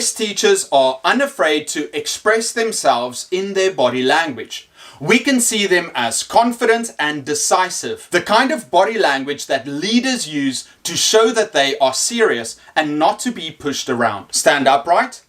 best teachers are unafraid to express themselves in their body language. We can see them as confident and decisive, the kind of body language that leaders use to show that they are serious and not to be pushed around. Stand upright.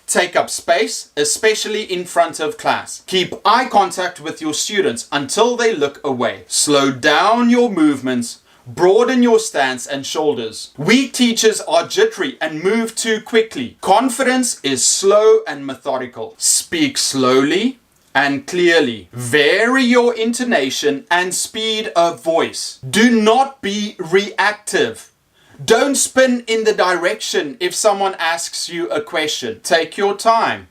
Take up space, especially in front of class. Keep eye contact with your students until they look away. Slow down your movements. Broaden your stance and shoulders. Weak teachers are jittery and move too quickly. Confidence is slow and methodical. Speak slowly and clearly. Vary your intonation and speed of voice. Do not be reactive. Don't spin in the direction if someone asks you a question. Take your time.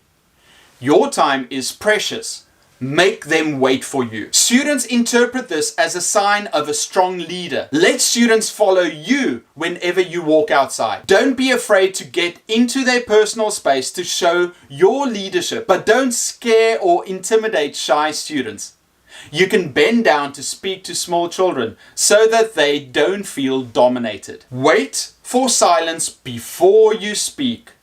Your time is precious. Make them wait for you. Students interpret this as a sign of a strong leader. Let students follow you whenever you walk outside. Don't be afraid to get into their personal space to show your leadership, but don't scare or intimidate shy students. You can bend down to speak to small children so that they don't feel dominated. Wait for silence before you speak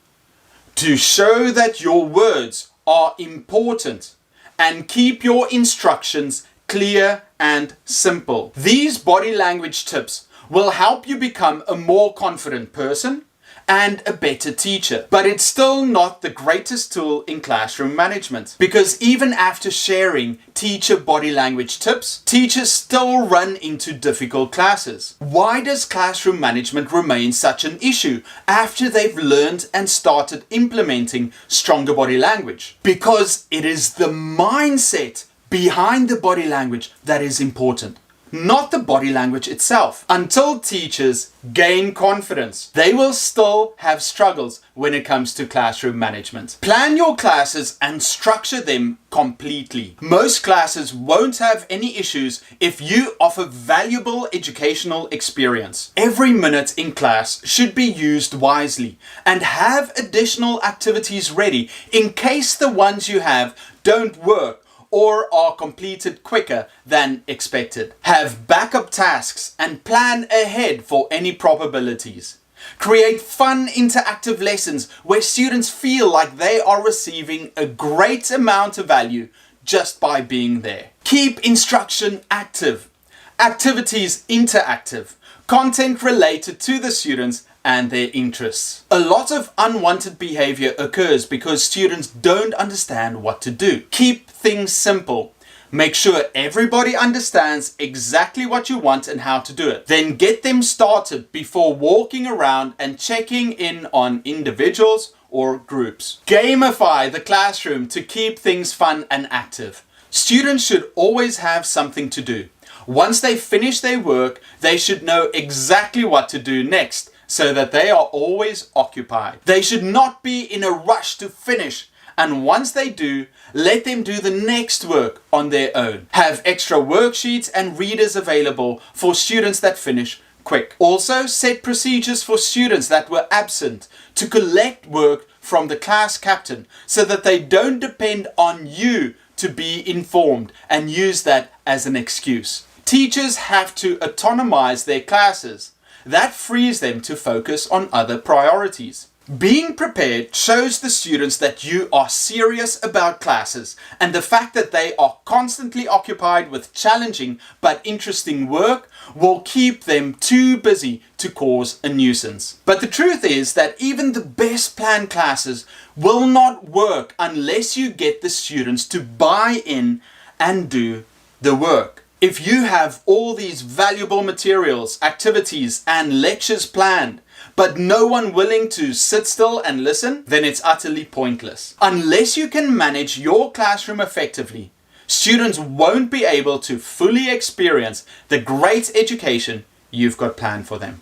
to show that your words are important, and keep your instructions clear and simple. These body language tips will help you become a more confident person and a better teacher. But it's still not the greatest tool in classroom management, because even after sharing teacher body language tips, teachers still run into difficult classes. Why does classroom management remain such an issue after they've learned and started implementing stronger body language? Because it is the mindset behind the body language that is important, not the body language itself. Until teachers gain confidence, they will still have struggles when it comes to classroom management. Plan your classes and structure them completely. Most classes won't have any issues if you offer valuable educational experience. Every minute in class should be used wisely, and have additional activities ready in case the ones you have don't work or are completed quicker than expected. Have backup tasks and plan ahead for any probabilities. Create fun interactive lessons where students feel like they are receiving a great amount of value just by being there. Keep instruction active, activities interactive, content related to the students and their interests. A lot of unwanted behavior occurs because students don't understand what to do. Keep things simple. Make sure everybody understands exactly what you want and how to do it. Then get them started before walking around and checking in on individuals or groups. Gamify the classroom to keep things fun and active. Students should always have something to do. Once they finish their work, they should know exactly what to do next, so that they are always occupied. They should not be in a rush to finish, and once they do, let them do the next work on their own. Have extra worksheets and readers available for students that finish quick. Also, set procedures for students that were absent to collect work from the class captain so that they don't depend on you to be informed and use that as an excuse. Teachers have to autonomize their classes. That frees them to focus on other priorities. Being prepared shows the students that you are serious about classes, and the fact that they are constantly occupied with challenging but interesting work will keep them too busy to cause a nuisance. But the truth is that even the best planned classes will not work unless you get the students to buy in and do the work. If you have all these valuable materials, activities, and lectures planned, but no one willing to sit still and listen, then it's utterly pointless. Unless you can manage your classroom effectively, students won't be able to fully experience the great education you've got planned for them.